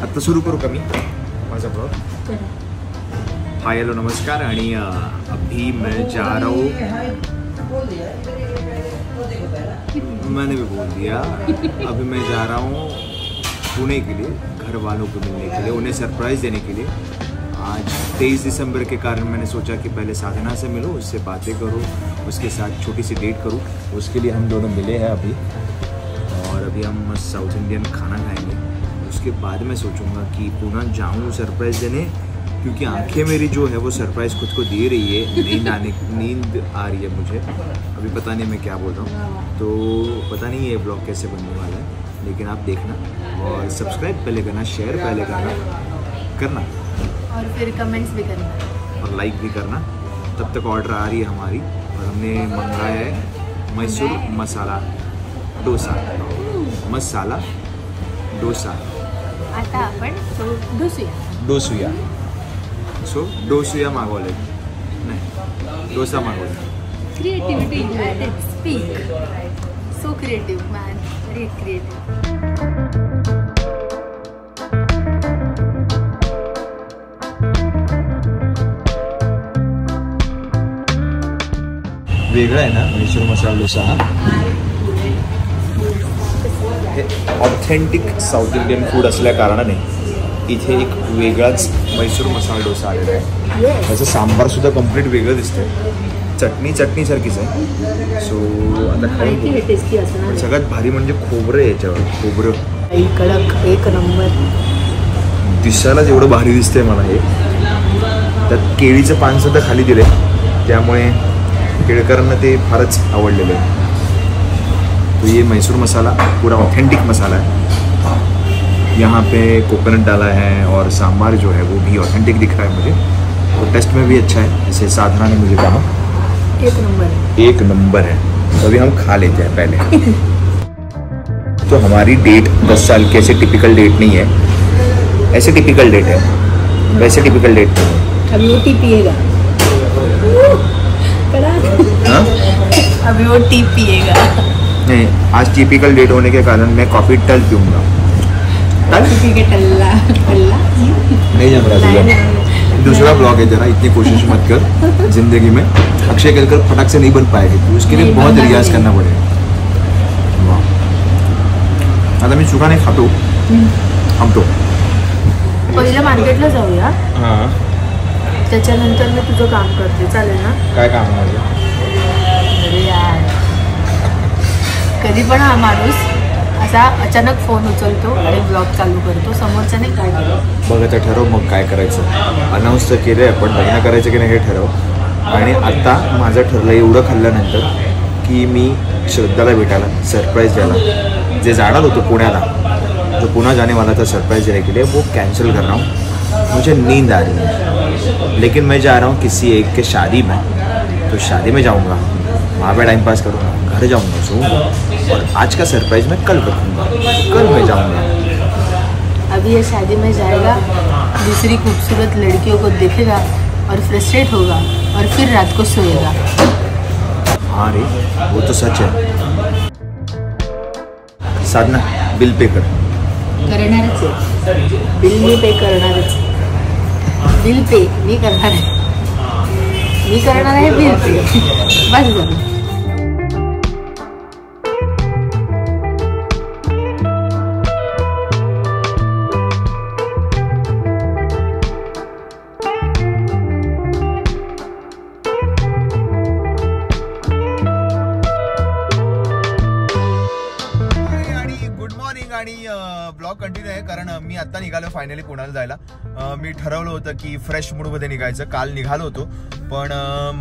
आता सुरू करू का मी माझा ब्लॉग? हाय हेलो नमस्कार। आणि अभी मैं जा रहा हूँ, मैंने भी बोल दिया, अभी मैं जा रहा हूँ पुणे के लिए, घर वालों को मिलने के लिए, उन्हें सरप्राइज़ देने के लिए। आज 23 दिसंबर के कारण मैंने सोचा कि पहले साधना से मिलूँ, उससे बातें करूँ, उसके साथ छोटी सी डेट करूँ। उसके लिए हम दोनों मिले हैं अभी, और अभी हम साउथ इंडियन खाना खाएंगे। उसके बाद मैं सोचूंगा कि पुणे जाऊँ सरप्राइज़ देने, क्योंकि आंखें मेरी जो है वो सरप्राइज़ खुद को दे रही है। नींद आ रही है मुझे, अभी पता नहीं मैं क्या बोल रहा हूँ। तो पता नहीं ये ब्लॉग कैसे बनने वाला है, लेकिन आप देखना और सब्सक्राइब पहले करना, शेयर पहले करना और फिर कमेंट्स भी करना और लाइक भी करना। तब तक ऑर्डर आ रही है हमारी, और हमने मंगाया है मैसूर मसाला डोसा। मसाला डोसा। आता आपण डोसूया सो डोसूया मागवले, नाही डोसा मागवले। Creativity at its peak. So creative man, very creative. वेगळा आहे ना मैसूर मसाला डोसा हा? हे ऑथेंटिक साऊथ इंडियन फूड असल्या कारणाने इथे एक वेगळाच मैसूर मसाला डोसा आलेला आहे. त्याचं सांबार सुद्धा कम्प्लीट वेगळं दिसतंय, चटणीसारखीच आहे. सो आता खाऊन टेस्टी असणार. सगळ्यात भारी म्हणजे खोबरं आहे याच्यावर, खोबरं कडक एक नंबर. दिसायला जेवढं भारी दिसतंय मला हे. त्यात केळीचं पान सुद्धा खाली दिले, त्यामुळे केळकरांना ते फारच आवडलेलं आहे. तो ये मैसूर मसाला पूरा ऑथेंटिक मसाला है. यहाँ पे कोकोनट डाला है और सांबार जो है वो भी ऑथेंटिक दिख रहा है मुझे, तो टेस्ट में भी अच्छा है. जैसे साधना ने मुझे कहा एक नंबर है. तो अभी हम खा लेते हैं पहले. तो हमारी डेट 10 साल की ऐसे टिपिकल डेट नहीं है, ऐसे टिपिकल डेट है, वैसे टिपिकल डेट नहीं है. अभी वो टी पिएगा. हाँ? अभी वो टी पिएगा. नहीं, आज टिपिकल डेट होने के कारण मैं कॉफ़ी टल पीऊँगा. नहीं जम रहा तुझे. दूसरा ब्लॉग है, जरा इतनी कोशिश मत कर जिंदगी में. अक्षय केलकर फटाक से नहीं बन पाएगी, तो उसके लिए बहुत रियाज करना पड़ेगा. आता मी चुका नाही खातो, थांबतो. पहिलं मार्केटला जाऊया, हां त्याच्यानंतर मी तुझं काम करते, चालेल ना? काय काम माझं? अरे यार, कधी पण हा माणूस असा अचानक फोन उचलतो आणि ब्लॉग चालू करतो, समोरच्याने काय केलं बघ. आता ठरव मग काय करायचं. अनाऊन्स तर केलं आहे, पण लग्न करायचं की नाही हे ठरव. आणि आता माझं ठरलं एवढं खाल्ल्यानंतर की मी श्रद्धाला भेटायला, सरप्राइज द्यायला जे जाणार होतो पुण्याला, जो पुणे जाने वाला था सरप्राइज देने के लिए, वो कैंसिल कर रहा हूँ. मुझे नींद आ रही है, लेकिन मैं जा रहा हूँ किसी एक के शादी में. तो शादी में जाऊँगा, वहाँ पे टाइम पास करूँगा, घर जाऊँगा, सोऊंगा, और आज का सरप्राइज मैं कल रखूँगा. कल मैं जाऊँगा. अभी ये शादी में जाएगा, दूसरी खूबसूरत लड़कियों को देखेगा और फ्रस्ट्रेट होगा, और फिर रात को सोएगा. हाँ रे, वो तो सच है. साधना बिल पे कर. करणारच आहे, बिल मी पे करणारच. बिल पे मी करणार आहे, मी करणार आहे बिल पे. बस झालं. ब्लॉग कंटिन्यू आहे, कारण मी आता निघालो फायनली पुण्याला जायला. मी ठरवलं होतं की फ्रेश मूडमध्ये निघायचं. काल निघालो होतो, पण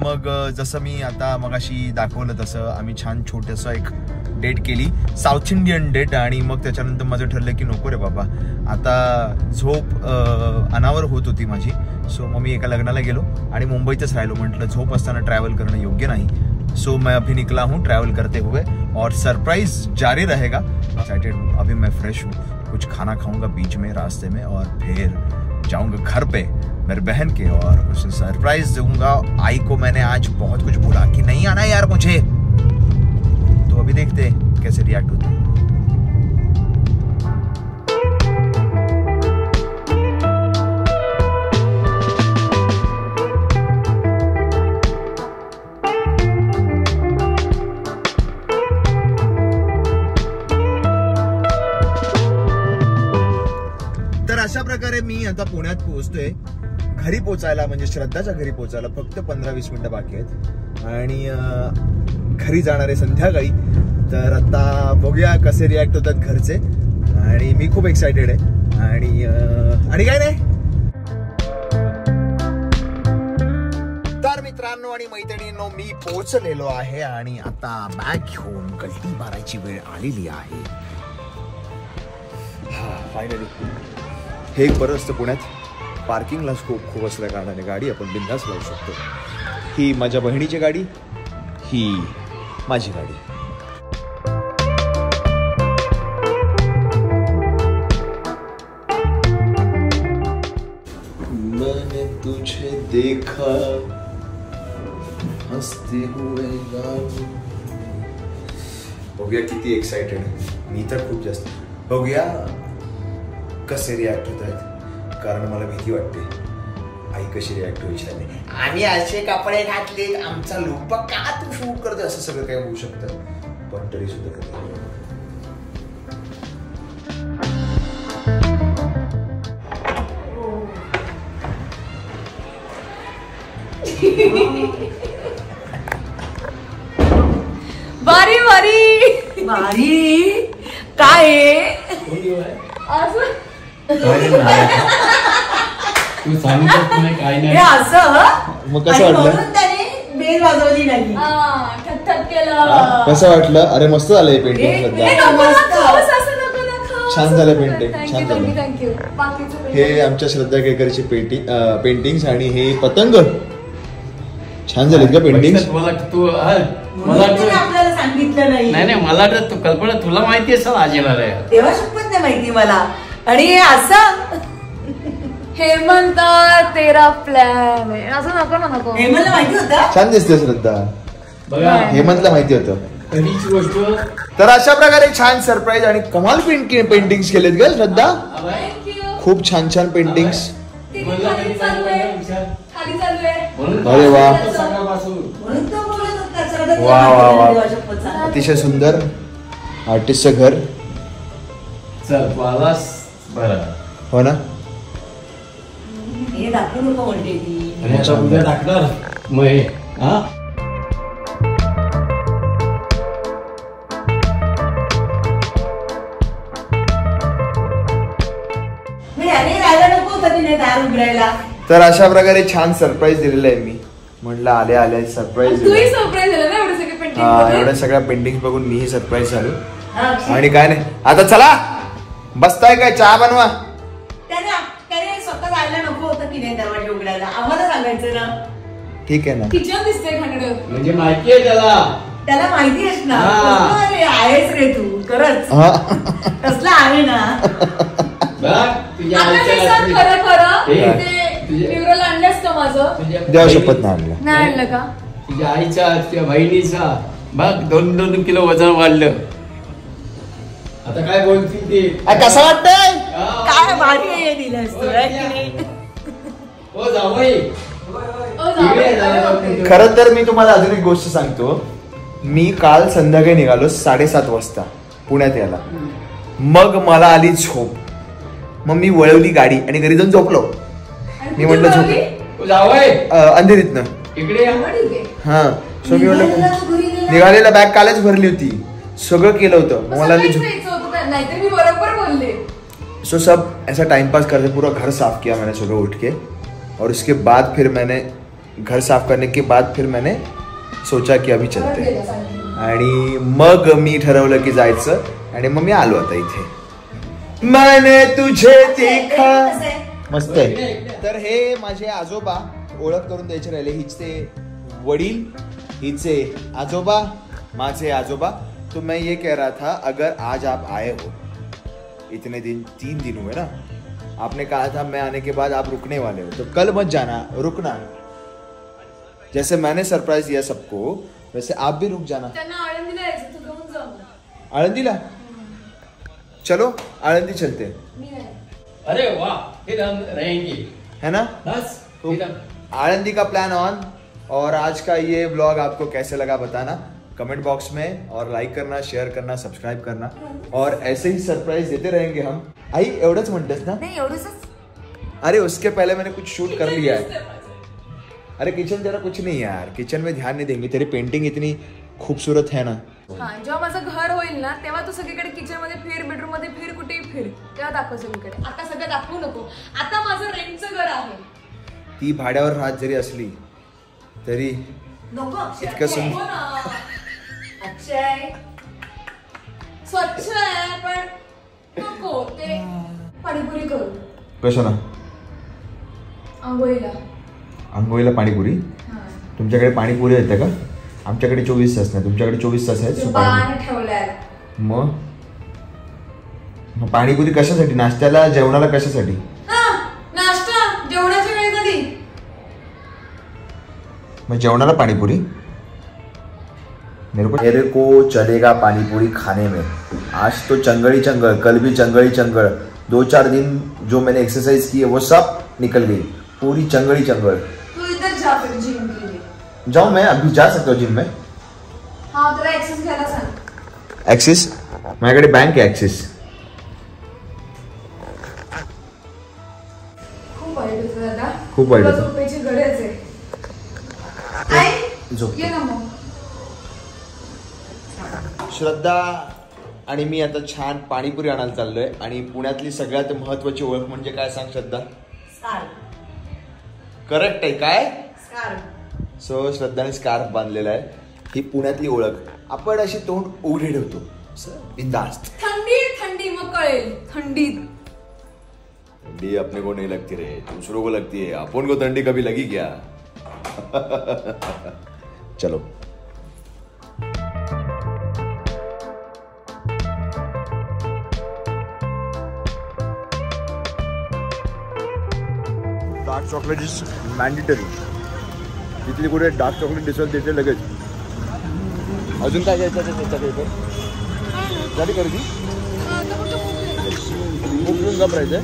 मग जसं मी आता मगाशी दाखवलं तसं आम्ही छान छोटंसं एक डेट केली, साऊथ इंडियन डेट. आणि मग त्याच्यानंतर माझं ठरलं की नको रे बाबा, आता झोप अनावर होत होती माझी. सो मग मी एका लग्नाला गेलो आणि मुंबईतच राहिलो. म्हटलं झोप असताना ट्रॅव्हल करणं योग्य नाही. सो मैं अभी निकला हूँ ट्रैवल करते हुए, और सरप्राइज जारी रहेगा. एक्साइटेड हूँ. अभी मैं फ्रेश हूँ, कुछ खाना खाऊंगा बीच में रास्ते में, और फिर जाऊंगा घर पे मेरे बहन के, और उसे सरप्राइज दूंगा. आई को मैंने आज बहुत कुछ बोला कि नहीं आना यार मुझे, तो अभी देखते हैं कैसे रिएक्ट होते हैं. अशा प्रकारे मी आता पुण्यात पोहोचतोय. घरी पोचायला म्हणजे श्रद्धाच्या घरी पोचायला फक्त 15-20 मिनिटं बाकी आहेत आणि घरी जाणारे संध्याकाळी. तर आता बघूया कसे रिॲक्ट होतात घरचे आणि मी खूप एक्सायटेड आहे आणि काय नाही. तर मित्रांनो आणि मैत्रिणींनो मी पोहोचलेलो आहे आणि आता बॅग घेऊन गल्टी मारायची वेळ आलेली आहे. फायनली हे एक बरं असतं पुण्यात, पार्किंगला खूप असल्या कारणाने गाडी आपण बिंदास लावू शकतो. ही माझ्या बहिणीची गाडी, ही माझी गाडी. मैंने तुझे देखा हसते हुए गाँव. बघूया किती एक्साइटेड मी तर खूप जास्त. बघूया कसे रिॲक्ट होत आहेत कारण मला भीती वाटते आई कशी रिॲक्ट होईल. आम्ही असे कपडे घातले, आमचा लुक का तू शूट करतोय, असं सगळं काही होऊ शकतं. पण तरी सुद्धा बारी बारी बारी काय असं तू सांगितलं नाही काय नाही असं. मग कसं वाटलं? त्याने बेल वाजवली नाही, ठक केलं. कसं वाटलं? अरे मस्त झालंय पेंटिंग. छान झालं पेंटिंग, छान झालं. हे आमच्या श्रद्धा केकरची पेंटिंग्स आणि हे पतंग छान झालेत का पेंटिंग? मला आपल्याला सांगितलं नाही मला वाटत तू कल्पना तुला माहिती असेल आज येणार आहे तेव्हा शपथ नाही माहिती मला. आणि असं हेमंत तेरा प्लॅन आहे असं नको ना नको. हेमंतला माहिती होतं. छान दिसते श्रद्धा. बघा हेमंतला माहिती होतं. कधीच गोष्ट. तर अशा प्रकारे छान सरप्राईज आणि कमाल पेंटिंग्स केलेत ग श्रद्धा. खूप छान छान पेंटिंग्स. अरे वा वा वा वा, अतिशय सुंदर आर्टिस्टचं घर. चल बालास बरं हो ना. हे दाखवू नको म्हणते ती. आणि आता उद्या टाकणार मग हे हा तर अशा प्रकारे छान सरप्राईज दिलेलं आहे मी. म्हटलं आले आले सरप्राईज. एवढ्या सगळ्या पेंटिंग बघून मीही सरप्राईज झालो. आणि काय नाही आता चला बसताय काय चहा बनवा. स्वतः जायला नको होतं की नाही दरवाजा उघडायला, आम्हाला सांगायचं ना. ठीक आहे ना. किचन दिसते म्हणजे माहिती आहे त्याला माहिती असणार. आहेस रे तू खरंच कसला आहे ना. देवा शपथ नाही आणलं का. तुझ्या आईचा तुझ्या बहिणीचा बघ 2-2 किलो वजन वाढलं. आता काय बोलती ते कसं वाटतंय. काय भारी दिलं खरं तर मी तुम्हाला अजून एक गोष्ट सांगतो. मी काल संध्याकाळी निघालो 7:30 वाजता पुण्यात यायला. मग मला आली झोप. मग मी वळवली गाडी आणि घरी जाऊन झोपलो. मी म्हटलं झोप अंधेरीतनं इकडे. हा सो मी म्हटलं निघालेला बॅग कालच भरली होती, सगळं केलं होतं. मला सो सब ऐसा टाइम पास करते पूरा घर साफ किया मैंने सुबह उठ के. और उसके बाद फिर मैंने घर साफ करने के बाद फिर मैंने सोचा की अभी चलते. आणि मग मी ठरवलं की जायचं आणि मग मी आलो आता इथे. मैंने तुझे देखा. मस्त आहे. तर हे माझे आजोबा ओळख करून द्यायचे राहिले. हिचे वडील, हिचे आजोबा, माझे आजोबा. तो मैं ये कह रहा था अगर आज आप आए हो, इतने दिन 3 दिन हुए ना, आपने कहा था मैं आने के बाद आप रुकने वाले हो, तो कल मत जाना, रुकना. जैसे मैंने सरप्राइज दिया सबको वैसे आप भी रुक जाना. आळंदीला चलो, आळंदी चलते. अरे वाह, फिर हम रहेंगे है ना. बस आळंदी का प्लान ऑन. और आज का ये ब्लॉग आपको कैसे लगा बताना. कमेंट बॉक्स में और लाइक करना, शेयर करना, सब्सक्राइब करना और ऐसे ही सरप्राइज देते रहेंगे हम। आई एवढंच म्हणतेस ना? नहीं एवढंच। अरे उसके पहले मैंने कुछ शूट कर लिया है। अरे किचन जरा कुछ नहीं यार, किचन में ध्यान नहीं देंगे, तेरी पेंटिंग इतनी खूबसूरत है ना। हाँ, जेव्हा माझं घर होईल ना तेव्हा तू सगळीकडे किचन मध्ये फिर, बेडरूम मध्ये फिर, कुठेही फिर, तेव्हा दाखव सगळीकडे। आता सगळं दाखवू नको, आता माझं रेंटचं घर आहे। ती भाड्यावर राहत जरी असली तरी इतकं सुंदर अक्षय स्वच्छ आहे पण नको ते पाणीपुरी करू। कशाला? आंघोळीला पाणीपुरी? तुमच्याकडे पाणीपुरी येते का? आमच्याकडे 24 तास नाही, तुमच्याकडे 24 तास आहेत। मग पाणीपुरी कशासाठी? नाश्त्याला, जेवणाला कशासाठी? नाश्ता जेवणाच्या वेळी कधी? मग जेवणाला पाणीपुरी? मेरे को चलेगा पानीपुरी खाने में। आज तो चंगड़ी चंगड़, कल भी चंगड़ी चंगड़, 2-4 दिन जो मैंने एक्सरसाइज की है वो सब निकल गई, पूरी चंगड़ी चंगड़। तू इधर जा फिर जिम के लिए। जाऊँ मैं? अभी जा सकता हूँ जिम में? हाँ, तेरा एक्सेस घ्यायला सांग। ऍक्सिस? माझ्याकडे बँक आहे ऍक्सिस। खूप वाईट होतं दादा, खूप वाईट होतं। झोपेची गरज आहे। झोप. ये ना मग। श्रद्धा आणि मी आता छान पाणीपुरी आणायला चाललोय आणि पुण्यातली सगळ्यात महत्वाची ओळख म्हणजे काय सांग श्रद्धा? करेक्ट आहे काय? सो श्रद्धाने स्कार्फ बांधलेला आहे, ही पुण्यातली ओळख। आपण अशी तोंड उघडे ठेवतो बिंदास्त। थंडी मग कळेल। ठंडी अपने को नहीं लगती रे, दूसरों को लगती है, अपन को ठंडी कभी लगी क्या? चलो डार्क चॉकलेट इज मॅन्डेटरी। तिथली कुठे डार्क चॉकलेट दिसेल तिथे लगेच। अजून काय घ्यायचं त्याच्याकडे तर झाली खरेदी? मूग घेऊन का प्राईज आहे?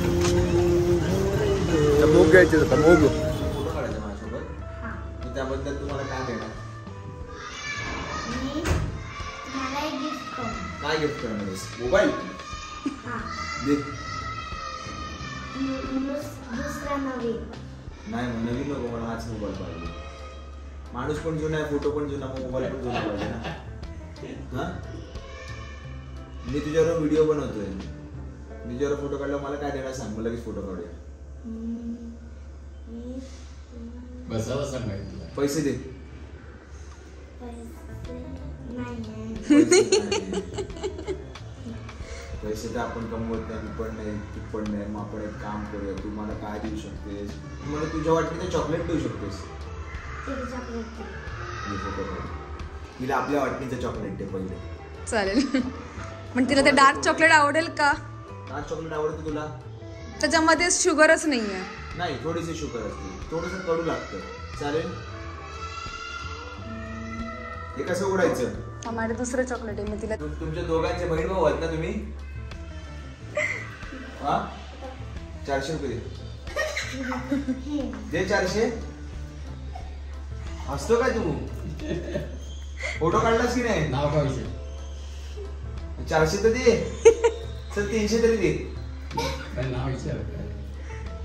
मूग घ्यायचे होता, मूग। फोटो काढायचा माझ्यासोबत, त्याबद्दल तुम्हाला काय देणार? काय गिफ्ट करणार आहेस? मोबाईल दे। नाही नवीन नको मला, हाच मोबाईल पाहिजे। माणूस पण जुना आहे, फोटो पण जुना, मोबाईल पण जुना पाहिजे ना। हा, मी तुझ्यावर व्हिडिओ बनवतोय, मी तुझ्यावर फोटो काढला, मला काय देणार सांग, मला लगेच फोटो काढूया। बसावं सांगायचं, पैसे दे। पैसे तर आपण कमवत नाही, तू पण नाही, तू पण नाही, मग आपण एक काम करूया, तू मला काय देऊ शकतेस? मला तुझ्या वाटणीचं चॉकलेट देऊ शकतेस? तिला आपल्या वाटणीचं चॉकलेट दे पहिले। चालेल, पण तिला ते डार्क चॉकलेट आवडेल का? डार्क चॉकलेट आवडते तुला? त्याच्यामध्ये शुगरच नाहीये। नाही, थोडीशी शुगर असते, थोडंसं कडू लागतं। चालेल, हे कसं उघडायचं? माझे दुसरं चॉकलेट आहे, मी तिला। तुमच्या दोघांचे बहीण भाऊ आहेत ना तुम्ही? हा, 400 रुपये दे। 400 हसतो काय तू? फोटो काढलास की नाही? नाव काय? 400 तर दे, चल 300 तरी दे। नाव विचार,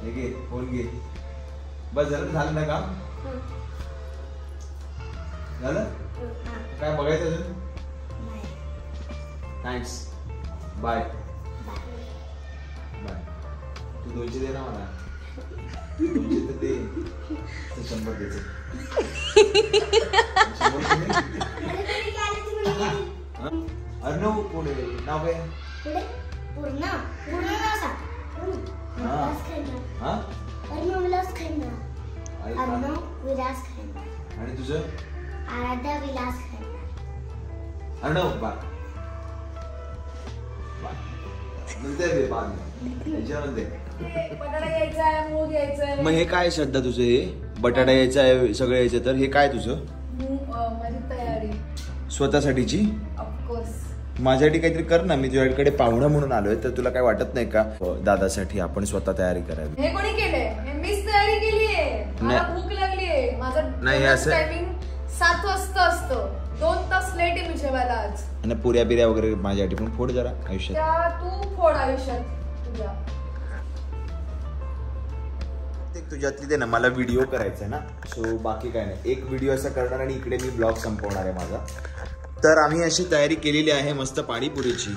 हे घे, फोन घे, बस झालं ना काम? झालं? काय बघायचं अजून? Thanks, bye bye. तू 200 दे ना मला, 200 तर दे, 100 द्यायचं। अर्णव पुढे नाव काय? आणि तुझं? आराध्या विलास अर्णव बा नंतर दे, याच्यामध्ये बटाटा घ्यायचा आहे, मूग घ्यायचा आहे। मग हे काय श्रद्धा तुझं? हे बटाटा यायचं आहे, सगळं यायचं, तर हे काय तुझं? माझी तयारी स्वतःसाठीची? ऑफकोर्स। माझ्यासाठी काहीतरी कर ना, मी तुझ्याकडे पाहुणा म्हणून आलोय, तर तुला काय वाटत नाही का दादासाठी आपण स्वतः तयारी करावी? हे कोणी केलंय? हे मीच तयारी केलीये, मला भूक लागलीये। माझं नाही, असं- टायमिंग 7 वाजता असतं, 2 तास लेट आहे मी जेवायला आज. आणि पुऱ्या बिऱ्या वगैरे माझ्यासाठी पण फोड जरा आयुष्यात. त्या तू फोड आयुष्यात तुझ्या. तुझ्यातली ते ना मला व्हिडिओ करायचा ना, सो बाकी काय नाही. एक व्हिडिओ असा करणार आणि इकडे मी ब्लॉग संपवणार आहे माझा. तर आम्ही अशी तयारी केलेली आहे मस्त पाणीपुरीची.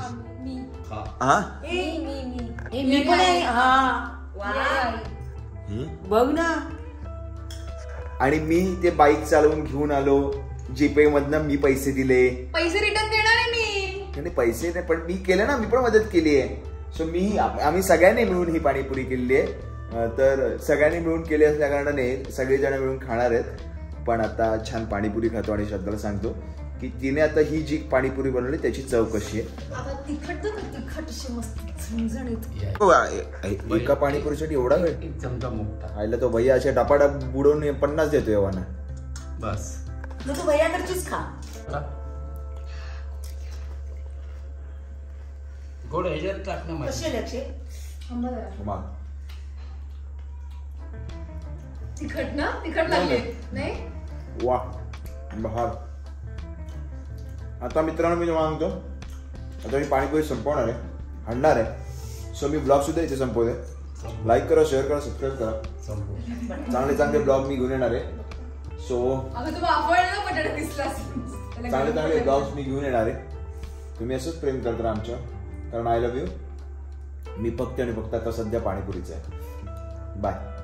हा मी पण आहे. बघ ना. आणि मी ते बाईक चालवून घेऊन आलो. जीपे मधनं मी पैसे दिले. पैसे रिटर्न देणार आहे मी. नाही पैसे नाही, पण मी केलं ना, मी पण मदत केली आहे. सो आम्ही सगळ्यांनी मिळून ही पाणीपुरी केलेली आहे. तर सगळ्यांनी मिळून केली असल्या कारणाने सगळेजण मिळून खाणार आहेत. पण आता छान पाणीपुरी खातो आणि श्रद्धाला सांगतो की तिने आता ही जी पाणीपुरी बनवली त्याची चव कशी आहे. एका पाणीपुरीसाठी एवढा वेळ चमचा मोठा आयला तो भैया अशा डपाडप बुडवून 50 देतो एवढा. बस तू भैयाकडचीच खा. गोड ह्याच्यात टाकणं कशी लक्ष तिखट ना, तिखट लागले नाही. वा बहार. आता मित्रांनो मी मागतो, आता मी पाणीपुरी संपवणार आहे, हाणणार आहे. सो मी ब्लॉग सुद्धा इथे संपवते. लाईक करा, शेअर करा, सबस्क्राईब करा. चांगले चांगले ब्लॉग मी घेऊन येणार आहे. सो चांगले चांगले ब्लॉग्स मी घेऊन येणार आहे. तुम्ही असंच प्रेम करत राहा आमच्या, कारण आय लव्ह यू. मी फक्त आणि फक्त आता सध्या पाणीपुरीचं आहे. बाय.